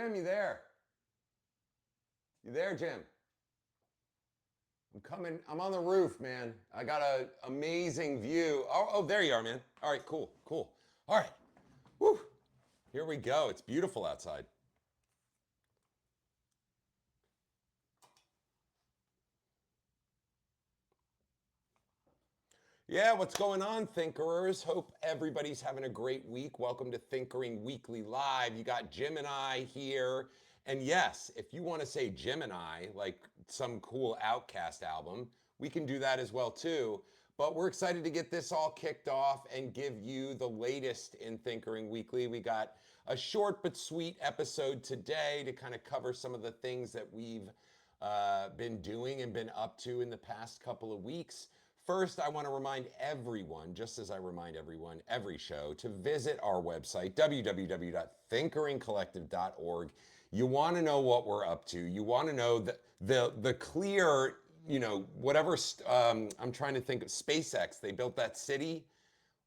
Jim, you there? You there, Jim? I'm coming. I'm on the roof, man. I got an amazing view. Oh, there you are, man. All right, cool, cool. All right. Woo. Here we go. It's beautiful outside. Yeah, what's going on, Thinkerers? Hope everybody's having a great week. Welcome to Thinkering Weekly Live. You got Jim and I here. And yes, if you want to say Jim and I, like some cool Outcast album, we can do that as well too. But we're excited to get this all kicked off and give you the latest in Thinkering Weekly. We got a short but sweet episode today to kind of cover some of the things that we've been doing and been up to in the past couple of weeks. First, I want to remind everyone, just as I remind everyone every show, to visit our website, www.thinkeringcollective.org. You want to know what we're up to. You want to know the clear, whatever. I'm trying to think of SpaceX. They built that city.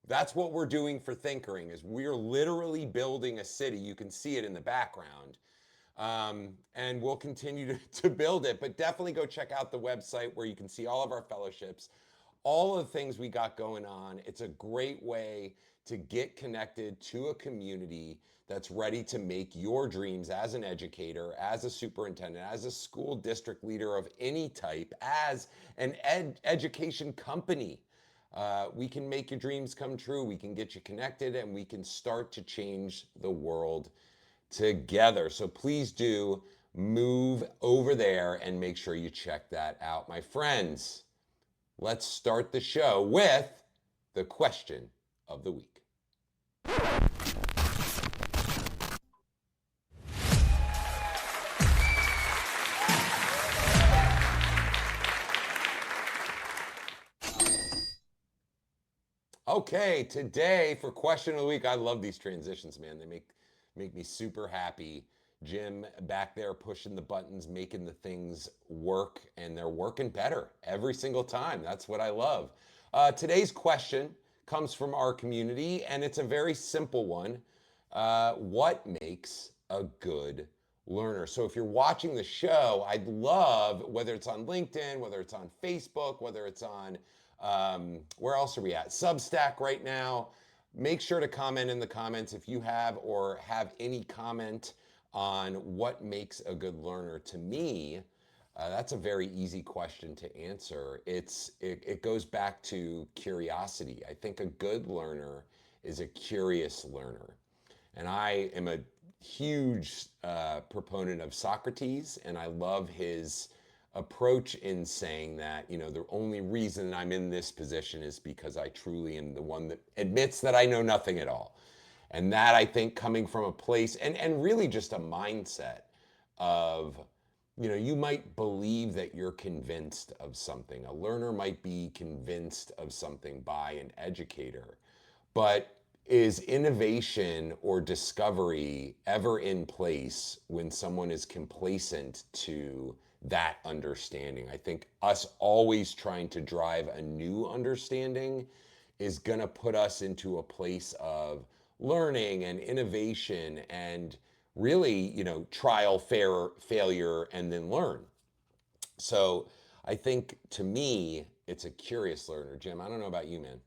That's what we're doing for Thinkering. Is we're literally building a city. You can see it in the background. And we'll continue to build it, but definitely go check out the website where you can see all of our fellowships, all of the things we got going on. It's a great way to get connected to a community that's ready to make your dreams as an educator, as a superintendent, as a school district leader of any type, as an education company. We can make your dreams come true. We can get you connected and we can start to change the world together. So please do move over there and make sure you check that out, my friends. Let's start the show with the question of the week. Okay, today for question of the week, I love these transitions, man. They make me super happy. Jim back there pushing the buttons, making the things work, and they're working better every single time. That's what I love. Today's question comes from our community, and it's a very simple one. What makes a good learner? So if you're watching the show, I'd love, whether it's on LinkedIn, whether it's on Facebook, whether it's on where else are we at? Substack right now. Make sure to comment in the comments if you have or have any comment on what makes a good learner. To me, that's a very easy question to answer. It goes back to curiosity. I think a good learner is a curious learner. And I am a huge proponent of Socrates, and I love his approach in saying that, the only reason I'm in this position is because I truly am the one that admits that I know nothing at all. And that, I think, coming from a place and really just a mindset of, you might believe that you're convinced of something. A learner might be convinced of something by an educator, but is innovation or discovery ever in place when someone is complacent to that understanding? I think us always trying to drive a new understanding is going to put us into a place of learning and innovation and really, trial, failure, and then learn. So I think to me, it's a curious learner. Jim, I don't know about you, man.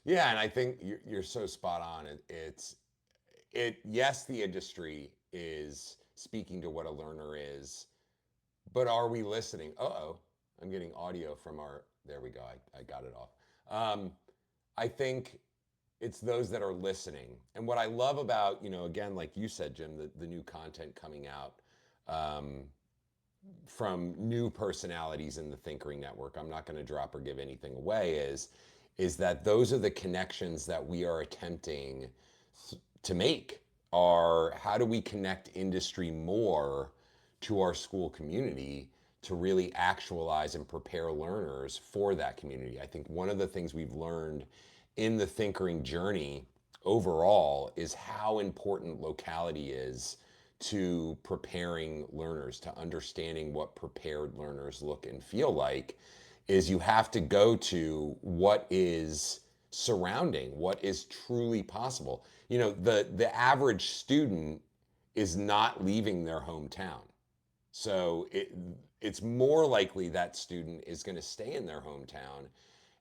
Yeah, and I think you're so spot on. Yes, the industry is speaking to what a learner is, but are we listening? Uh-oh, I'm getting audio from our, there we go, I got it off. I think it's those that are listening. And what I love about, again, like you said, Jim, the new content coming out um, from new personalities in the Thinkering Network, I'm not going to drop or give anything away, is that those are the connections that we are attempting to make. Are how do we connect industry more to our school community to really actualize and prepare learners for that community? I think one of the things we've learned in the Thinkering journey overall is how important locality is to preparing learners, to understanding what prepared learners look and feel like. Is you have to go to what is surrounding, what is truly possible. The average student is not leaving their hometown. So it's more likely that student is going to stay in their hometown.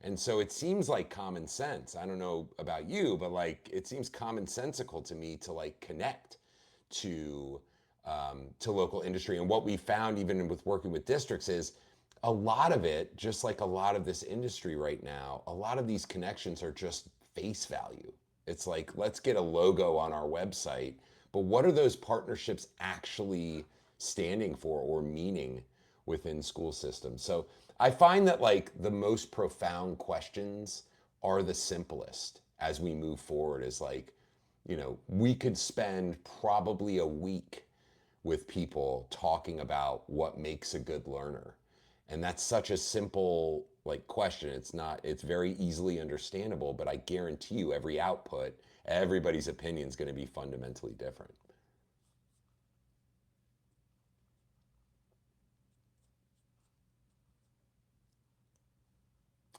And so it seems like common sense. I don't know about you, but like it seems commonsensical to me to like connect to to local industry. And what we found, even with working with districts, is a lot of it, just like a lot of this industry right now, a lot of these connections are just face value. It's like, let's get a logo on our website, but what are those partnerships actually standing for or meaning within school systems? So I find that like the most profound questions are the simplest as we move forward. Is like, we could spend probably a week with people talking about what makes a good learner. And that's such a simple like question. It's very easily understandable, but I guarantee you every output, everybody's opinion is going to be fundamentally different.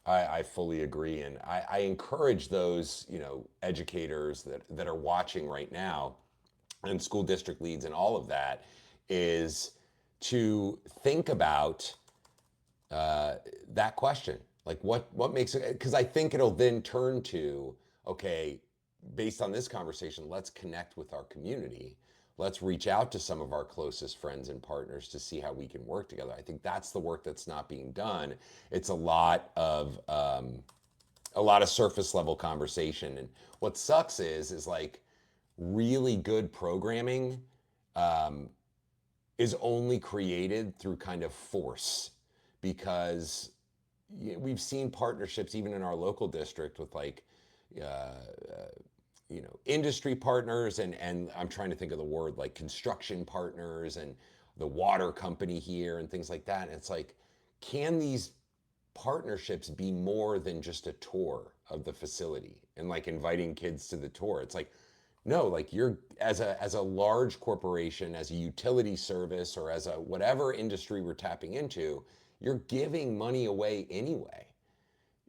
I fully agree. And I encourage those, educators that are watching right now and school district leads and all of that is to think about uh, that question. Like what makes it, because I think it'll then turn to, okay, based on this conversation, let's connect with our community. Let's reach out to some of our closest friends and partners to see how we can work together. I think that's the work that's not being done. It's a lot of surface level conversation. And what sucks is like really good programming um, is only created through kind of force, because we've seen partnerships even in our local district with like industry partners, and I'm trying to think of the word, like construction partners and the water company here and things like that. And it's like, can these partnerships be more than just a tour of the facility and like inviting kids to the tour? It's like, no, like you're as a large corporation, as a utility service, or as a whatever industry we're tapping into, you're giving money away anyway.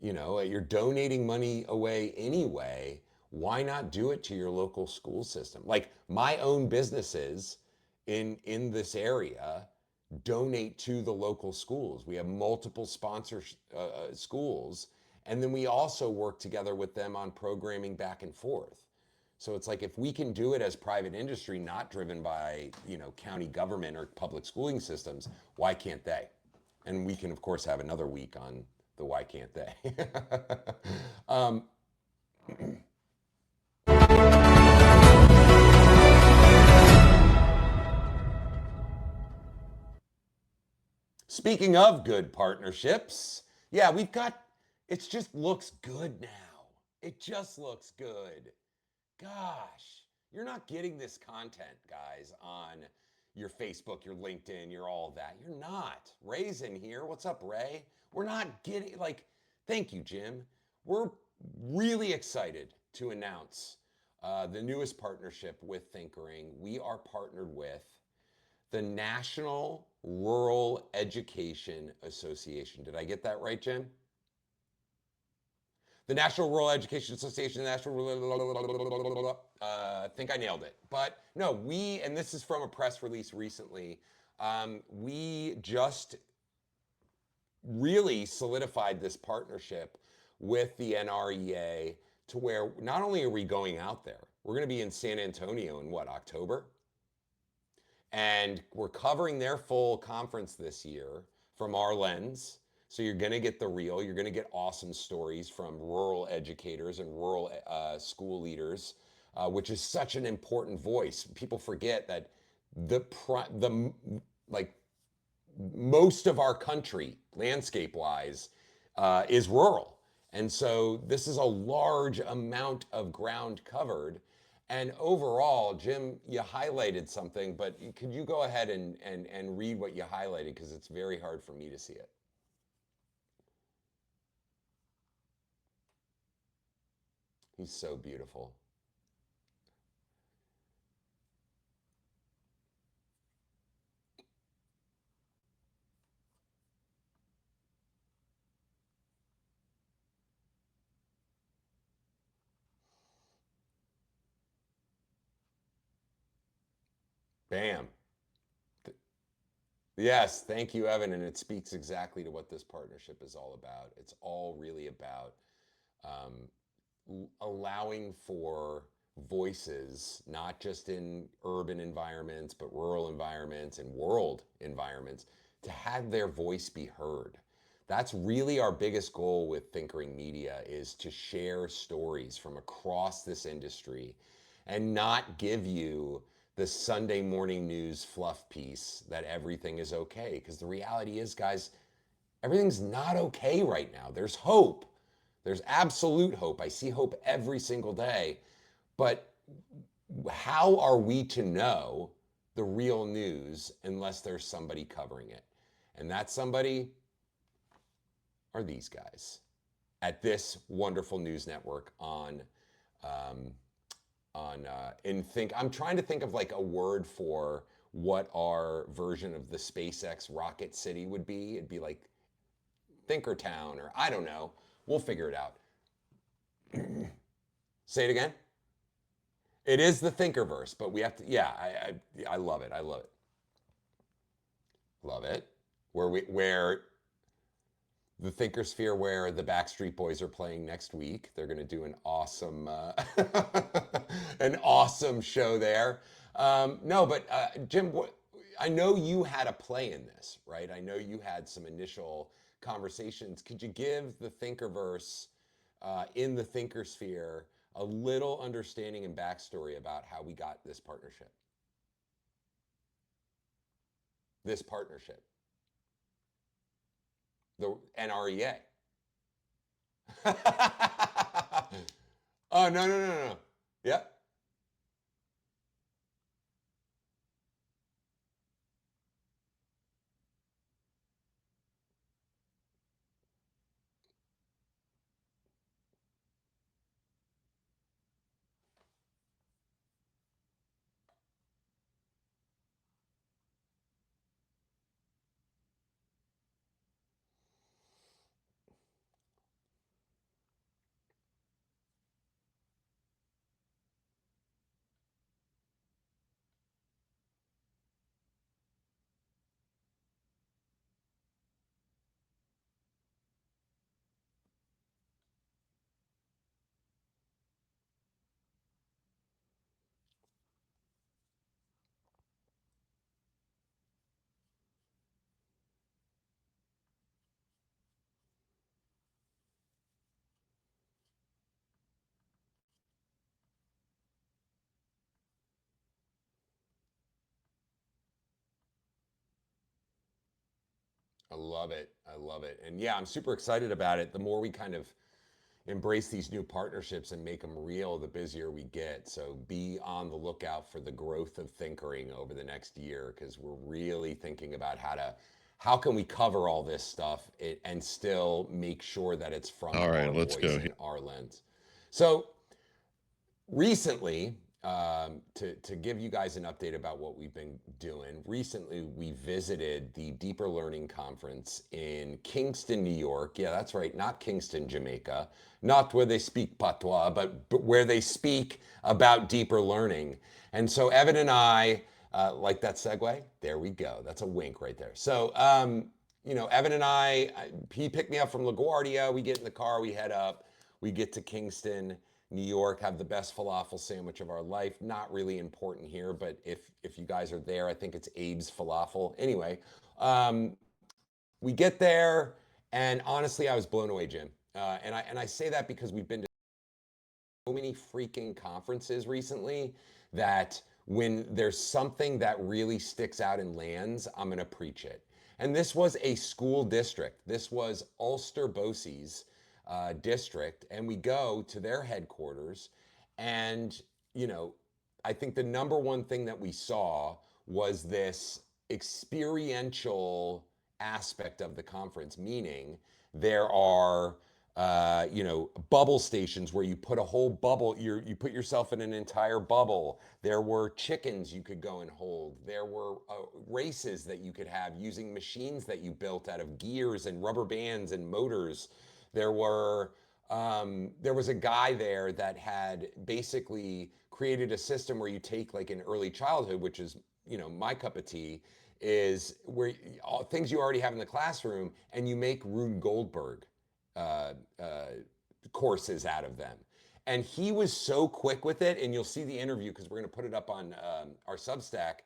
You're donating money away anyway. Why not do it to your local school system? Like my own businesses in this area donate to the local schools. We have multiple sponsor schools, and then we also work together with them on programming back and forth. So it's like if we can do it as private industry, not driven by county government or public schooling systems, why can't they? And we can of course have another week on the why can't they. um, Speaking of good partnerships, yeah, we've got, it just looks good now. It just looks good. Gosh, you're not getting this content, guys, on your Facebook, your LinkedIn, your all that. You're not. Ray's in here. What's up, Ray? We're not getting, like, thank you, Jim. We're really excited to announce the newest partnership with Thinkering. We are partnered with the National Rural Education Association. Did I get that right, Jim? The National Rural Education Association, the National, I think I nailed it. But no, and this is from a press release recently, we just really solidified this partnership with the NREA to where not only are we going out there, we're going to be in San Antonio in what, October? And we're covering their full conference this year from our lens. So you're going to get the real, you're going to get awesome stories from rural educators and rural school leaders, which is such an important voice. People forget that the like most of our country, landscape wise, is rural. And so this is a large amount of ground covered. And overall, Jim, you highlighted something, but could you go ahead and read what you highlighted? Because it's very hard for me to see it. He's so beautiful. Bam. Yes, thank you, Evan. And it speaks exactly to what this partnership is all about. It's all really about allowing for voices, not just in urban environments, but rural environments and world environments, to have their voice be heard. That's really our biggest goal with Thinkering Media is to share stories from across this industry and not give you the Sunday morning news fluff piece that everything is okay. Because the reality is, guys, everything's not okay right now. There's hope. There's absolute hope. I see hope every single day. But how are we to know the real news unless there's somebody covering it? And that somebody are these guys at this wonderful news network um, in think. I'm trying to think of like a word for what our version of the SpaceX rocket city would be. It'd be like Thinkertown, or I don't know. We'll figure it out. Say it again. It is the Thinkerverse, but we have to. Yeah, I love it. I love it. Love it. Where the Thinkersphere, where the Backstreet Boys are playing next week. They're going to do an awesome an awesome show there. No, but Jim, I know you had a play in this, right? I know you had some initial conversations. Could you give the Thinkerverse in the Thinkersphere a little understanding and backstory about how we got this partnership? This partnership, the NREA. Oh, no, no, no, no. Yep. I love it. I love it. And yeah, I'm super excited about it. The more we kind of embrace these new partnerships and make them real, the busier we get. So be on the lookout for the growth of Thinkering over the next year, because we're really thinking about how can we cover all this stuff and still make sure that it's from All right, our let's voice go. and our lens. So recently, to give you guys an update about what we've been doing, recently we visited the Deeper Learning Conference in Kingston, New York. Yeah, that's right, not Kingston, Jamaica, not where they speak patois, but where they speak about deeper learning. And so Evan and I, like that segue? There we go. That's a wink right there. So Evan and he picked me up from LaGuardia. We get in the car, we head up, we get to Kingston, New York, have the best falafel sandwich of our life. Not really important here, but if you guys are there, I think it's Abe's Falafel. Anyway, um, we get there, and honestly, I was blown away, Jim. And I say that because we've been to so many freaking conferences recently that when there's something that really sticks out and lands, I'm going to preach it. And this was a school district. This was Ulster Bosie's district. And we go to their headquarters. And, you know, I think the number one thing that we saw was this experiential aspect of the conference, meaning there are bubble stations where you put a whole bubble, you put yourself in an entire bubble. There were chickens you could go and hold. There were races that you could have using machines that you built out of gears and rubber bands and motors. There was a guy there that had basically created a system where you take like in early childhood, which is my cup of tea, is where all things you already have in the classroom and you make Rube Goldberg uh, uh, courses out of them. And he was so quick with it, and you'll see the interview because we're going to put it up on our Substack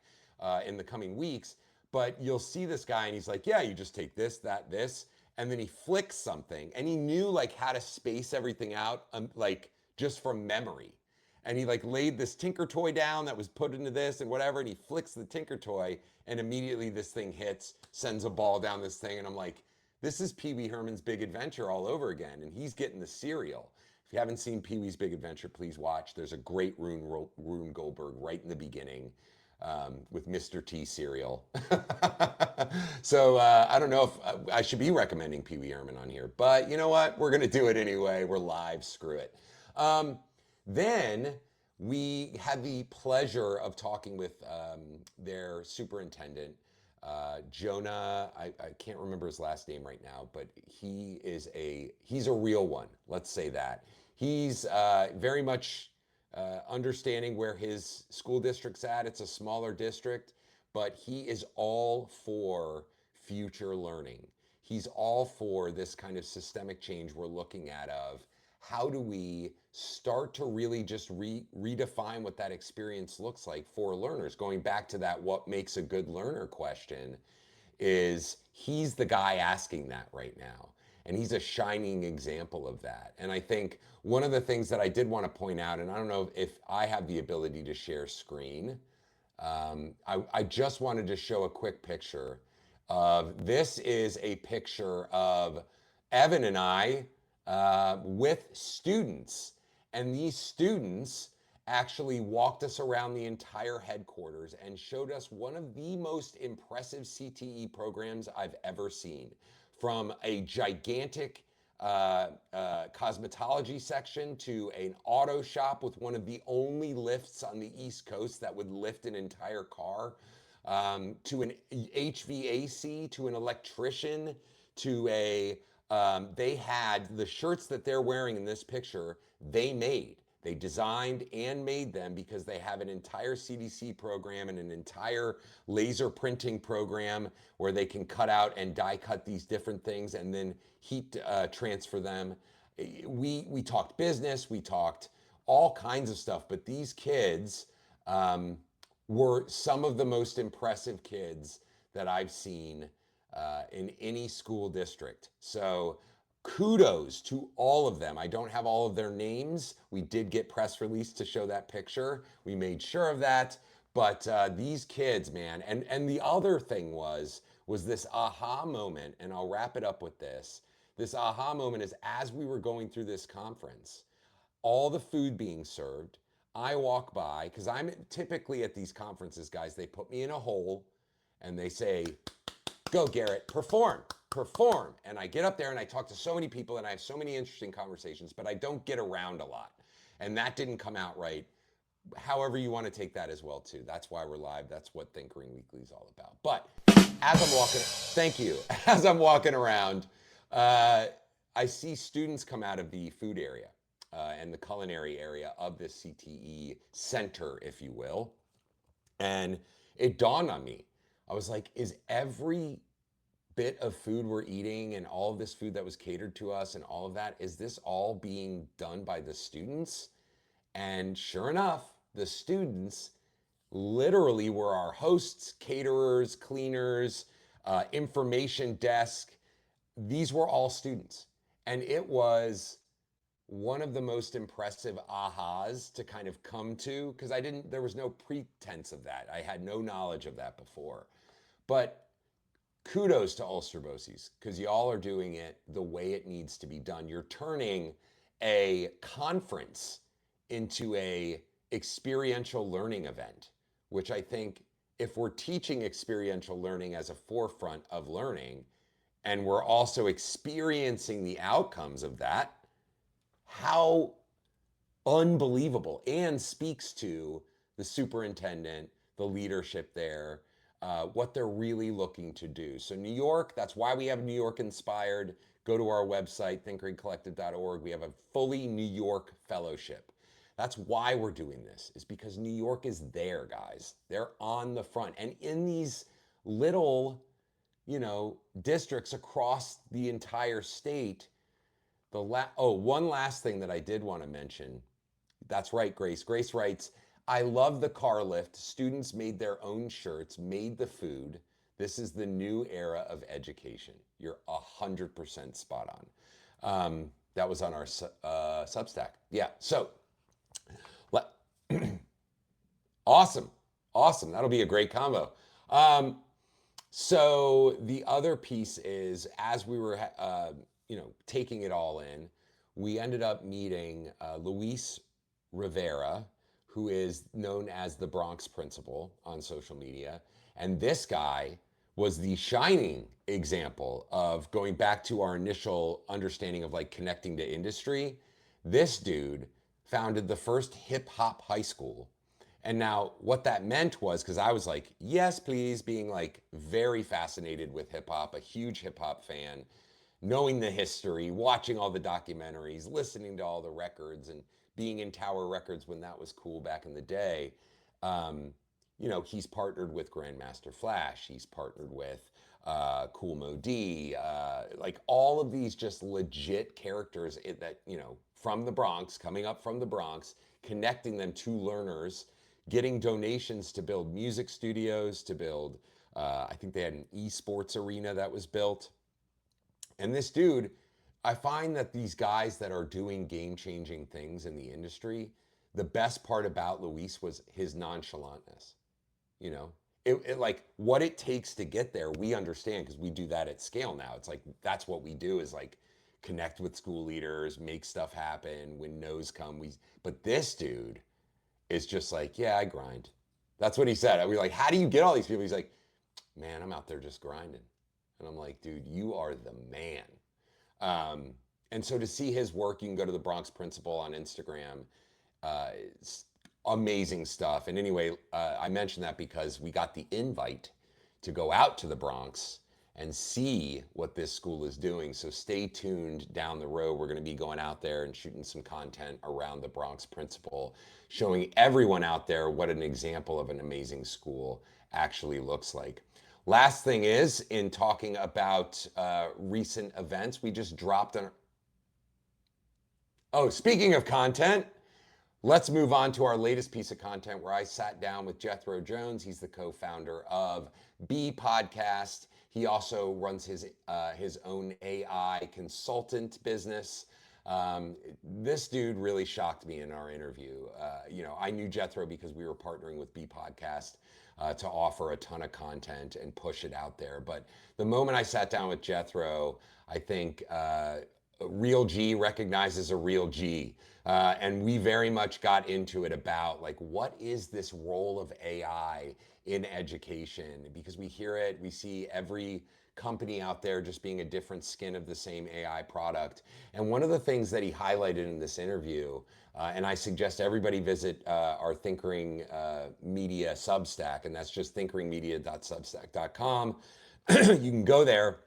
in the coming weeks. But you'll see this guy, and he's like, "Yeah, you just take this, that, this," and then he flicks something, and he knew like how to space everything out, like just from memory. And he like laid this Tinker Toy down that was put into this and whatever, and he flicks the Tinker Toy, and immediately this thing hits, sends a ball down this thing, and I'm like, this is Pee Wee Herman's Big Adventure all over again, and he's getting the cereal. If you haven't seen Pee Wee's Big Adventure, please watch. There's a great Rune Goldberg right in the beginning with Mr. T cereal. So I don't know if I should be recommending Pee Wee Herman on here, but you know what? We're going to do it anyway. We're live. Screw it. Then we had the pleasure of talking with their superintendent, Jonah. I can't remember his last name right now, but he's a real one. Let's say that he's very much understanding where his school district's at. It's a smaller district, but he is all for future learning. He's all for this kind of systemic change we're looking at of how do we start to really just redefine what that experience looks like for learners. Going back to that what makes a good learner question, is he's the guy asking that right now. And he's a shining example of that. And I think one of the things that I did want to point out, and I don't know if I have the ability to share screen, I just wanted to show a quick picture of this is a picture of Evan and I with students. And these students actually walked us around the entire headquarters and showed us one of the most impressive CTE programs I've ever seen. From a gigantic cosmetology section to an auto shop with one of the only lifts on the East Coast that would lift an entire car, to an HVAC, to an electrician, to they had the shirts that they're wearing in this picture, they made. They designed and made them because they have an entire CDC program and an entire laser printing program where they can cut out and die cut these different things and then heat transfer them. We talked business, we talked all kinds of stuff, but these kids were some of the most impressive kids that I've seen in any school district. So kudos to all of them. I don't have all of their names. We did get press release to show that picture. We made sure of that. But these kids, man, and the other thing was this aha moment, and I'll wrap it up with this. This aha moment is as we were going through this conference, all the food being served. I walk by because I'm typically at these conferences, guys. They put me in a hole and they say, "Go, Garrett, perform, perform." And I get up there and I talk to so many people and I have so many interesting conversations, but I don't get around a lot. And that didn't come out right. However, you want to take that as well, too. That's why we're live. That's what Thinkering Weekly is all about. But as I'm walking, thank you. As I'm walking around, uh, I see students come out of the food area and the culinary area of this CTE center, if you will. And it dawned on me. I was like, is every bit of food we're eating and all of this food that was catered to us and all of that, is this all being done by the students? And sure enough, the students literally were our hosts, caterers, cleaners, information desk. These were all students. And it was one of the most impressive ahas to kind of come to, because there was no pretense of that. I had no knowledge of that before. But kudos to Ulster Bosies, because y'all are doing it the way it needs to be done. You're turning a conference into a experiential learning event, which I think, if we're teaching experiential learning as a forefront of learning, and we're also experiencing the outcomes of that, how unbelievable, and speaks to the superintendent, the leadership there, what they're really looking to do. So New York, that's why we have New York Inspired. Go to our website, thinkeringcollective.org. We have a fully New York fellowship. That's why we're doing this, is because New York is there, guys. They're on the front. And in these little, districts across the entire state, one last thing that I did want to mention. That's right, Grace. Grace writes, I love the car lift. Students made their own shirts, made the food. This is the new era of education. You're 100% spot on. That was on our Substack. Yeah. So, awesome. Awesome. That'll be a great combo. So the other piece is, as we were, taking it all in, we ended up meeting Luis Rivera, who is known as the Bronx Principal on social media. And this guy was the shining example of, going back to our initial understanding of like connecting to industry. This dude founded the first hip hop high school. And now what that meant was, because I was like, yes, please, being like very fascinated with hip hop, a huge hip hop fan, knowing the history, watching all the documentaries, listening to all the records, and being in Tower Records when that was cool back in the day. Um, he's partnered with Grandmaster Flash. He's partnered with Cool Mo D, like all of these just legit characters that, from the Bronx, coming up from the Bronx, connecting them to learners, getting donations to build music studios, to build, I think they had an esports arena that was built. And this dude, I find that these guys that are doing game-changing things in the industry, the best part about Luis was his nonchalantness. You know, it like what it takes to get there, we understand, because we do that at scale now. It's like that's what we do, is like connect with school leaders, make stuff happen. When no's come, but this dude is just like, yeah, I grind. That's what he said. We were like, how do you get all these people? He's like, man, I'm out there just grinding. And I'm like, dude, you are the man. Um, and so to see his work, you can go to the Bronx Principal on Instagram. It's amazing stuff. And anyway, I mentioned that because we got the invite to go out to the Bronx and see what this school is doing. So stay tuned down the road. We're going to be going out there and shooting some content around the Bronx Principal, showing everyone out there what an example of an amazing school actually looks like. Last thing is, in talking about recent events, we just dropped on. Oh, speaking of content, let's move on to our latest piece of content, where I sat down with Jethro Jones. He's the co-founder of B Podcast. He also runs his own AI consultant business. This dude really shocked me in our interview. I knew Jethro because we were partnering with B Podcast to offer a ton of content and push it out there. But the moment I sat down with Jethro, I think a real G recognizes a real G. And we very much got into it about like, what is this role of AI in education? Because we hear it, we see every company out there just being a different skin of the same AI product. And one of the things that he highlighted in this interview, and I suggest everybody visit our Thinkering Media Substack, and that's just thinkeringmedia.substack.com. You can go there,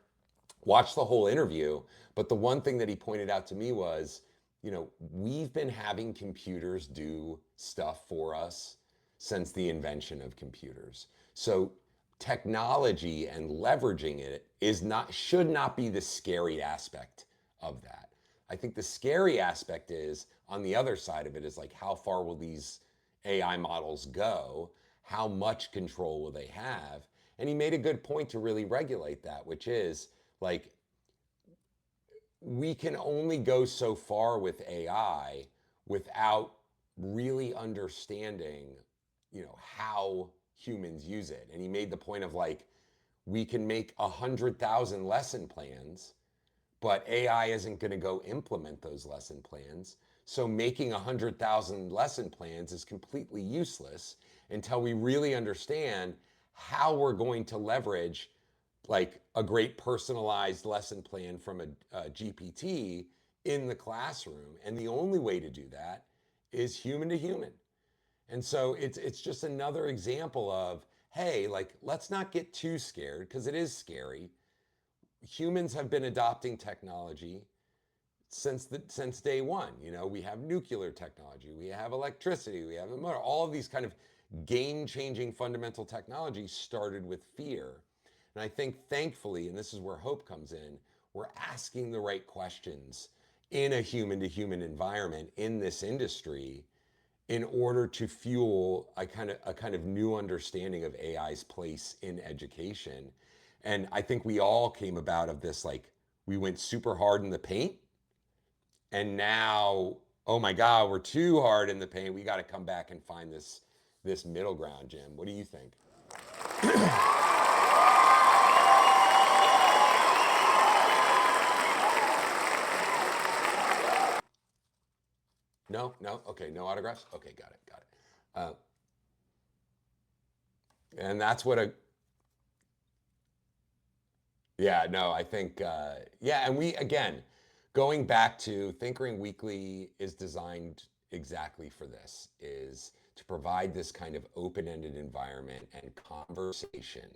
watch the whole interview. But the one thing that he pointed out to me was, we've been having computers do stuff for us since the invention of computers. So technology and leveraging it should not be the scary aspect of that. I think the scary aspect is on the other side of it is like how far will these AI models go? How much control will they have? And he made a good point to really regulate that, which is like we can only go so far with AI without really understanding, how humans use it. And he made the point of like, we can make 100,000 lesson plans, but AI isn't going to go implement those lesson plans. So making 100,000 lesson plans is completely useless until we really understand how we're going to leverage like a great personalized lesson plan from a GPT in the classroom. And the only way to do that is human to human. And so it's just another example of, hey, like let's not get too scared because it is scary. Humans have been adopting technology since day one. We have nuclear technology, we have electricity, we have a motor. All of these kind of game-changing fundamental technologies started with fear. And I think thankfully, and this is where hope comes in, we're asking the right questions in a human-to-human environment in this industry in order to fuel a kind of new understanding of AI's place in education. And I think we all came about of this like we went super hard in the paint, and now, oh my God, we're too hard in the paint. We got to come back and find this middle ground. Jim, what do you think? No, no, okay, no autographs. Okay, got it. And that's what a Yeah, no, I think, yeah, and we, again, going back to Thinkering Weekly is designed exactly for this, is to provide this kind of open-ended environment and conversation.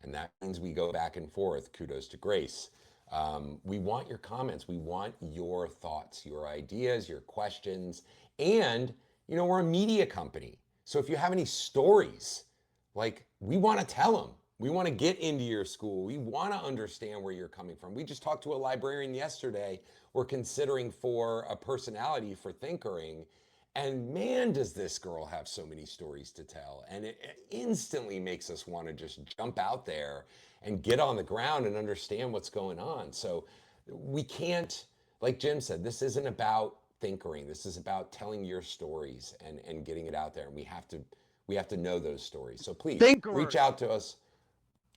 And that means we go back and forth. Kudos to Grace. We want your comments. We want your thoughts, your ideas, your questions. And, we're a media company. So if you have any stories, like we want to tell them. We want to get into your school. We want to understand where you're coming from. We just talked to a librarian yesterday. We're considering for a personality for Thinkering. And man, does this girl have so many stories to tell. And it instantly makes us want to just jump out there and get on the ground and understand what's going on. So we can't, like Jim said, this isn't about Thinkering. This is about telling your stories and getting it out there. And we have to know those stories. So please reach Thinkerers. out to us.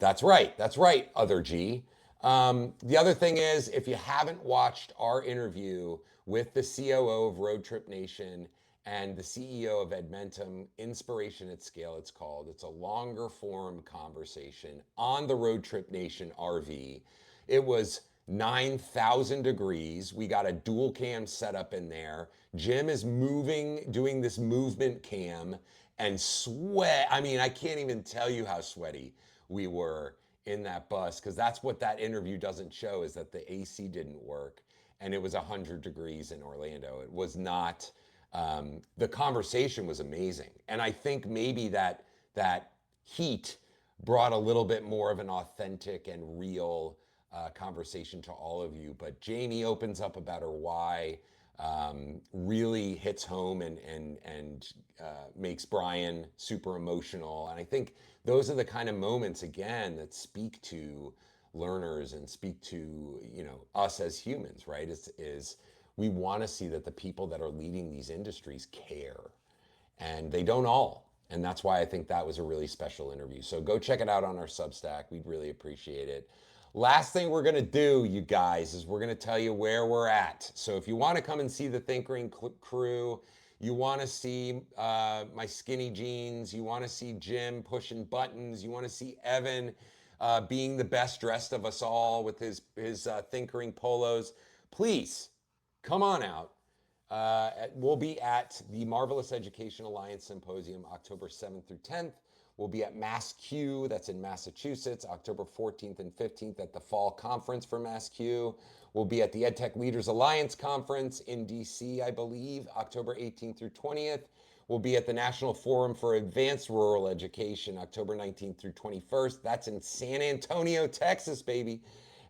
That's right. That's right, other G. The other thing is, if you haven't watched our interview with the COO of Road Trip Nation and the CEO of Edmentum, Inspiration at Scale, it's called. It's a longer form conversation on the Road Trip Nation RV. It was 9,000 degrees. We got a dual cam setup in there. Jim is moving, doing this movement cam and sweat. I mean, I can't even tell you how sweaty we were in that bus, because that's what that interview doesn't show, is that the AC didn't work and it was 100 degrees in Orlando. It was not, the conversation was amazing. And I think maybe that heat brought a little bit more of an authentic and real conversation to all of you. But Jamie opens up about her why, really hits home and makes Brian super emotional. And I think those are the kind of moments, again, that speak to learners and speak to us as humans, right? Is we want to see that the people that are leading these industries care, and they don't all. And that's why I think that was a really special interview. So go check it out on our Substack. We'd really appreciate it. Last thing we're going to do, you guys, is we're going to tell you where we're at. So if you want to come and see the Thinkering crew, you want to see my skinny jeans, you want to see Jim pushing buttons, you want to see Evan being the best dressed of us all with his Thinkering polos, please come on out. We'll be at the Marvelous Education Alliance Symposium October 7th through 10th. We'll be at MassQ, that's in Massachusetts, October 14th and 15th at the Fall Conference for MassQ. We'll be at the EdTech Leaders Alliance Conference in DC, I believe, October 18th through 20th. We'll be at the National Forum for Advanced Rural Education, October 19th through 21st. That's in San Antonio, Texas, baby.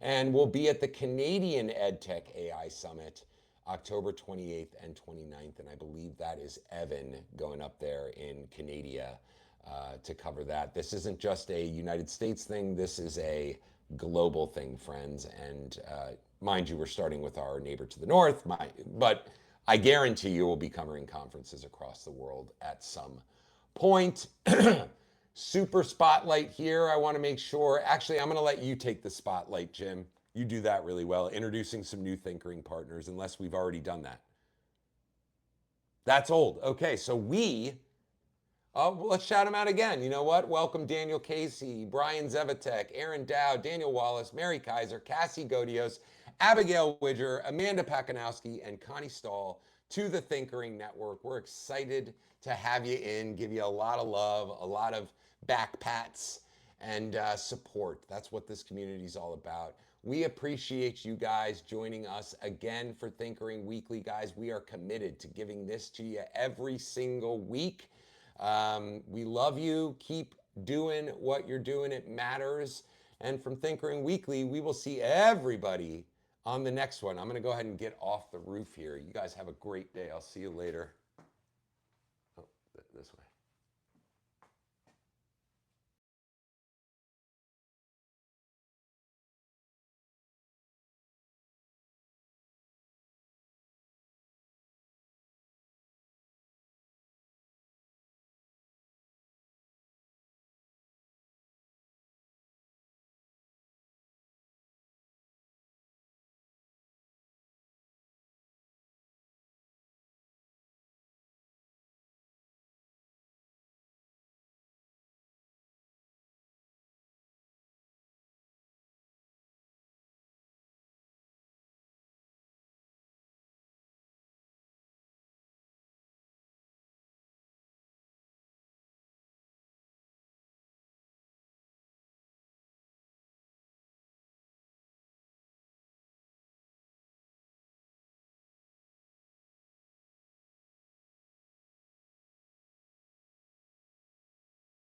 And we'll be at the Canadian EdTech AI Summit, October 28th and 29th. And I believe that is Evan going up there in Canada to cover that. This isn't just a United States thing. This is a global thing, friends. And mind you, we're starting with our neighbor to the north, but I guarantee you we'll be covering conferences across the world at some point. Super spotlight here. I want to make sure, actually, I'm going to let you take the spotlight, Jim. You do that really well, introducing some new Thinkering partners, unless we've already done that. That's old. Okay, so well, let's shout them out again. You know what? Welcome Daniel Casey, Brian Zevatek, Aaron Dow, Daniel Wallace, Mary Kaiser, Cassie Godios, Abigail Widger, Amanda Pakanowski, and Connie Stahl to the Thinkering Network. We're excited to have you in, give you a lot of love, a lot of back pats, and support. That's what this community is all about. We appreciate you guys joining us again for Thinkering Weekly, guys. We are committed to giving this to you every single week. We love you. Keep doing what you're doing. It matters. And from Thinkering Weekly, we will see everybody on the next one. I'm going to go ahead and get off the roof here. You guys have a great day. I'll see you later.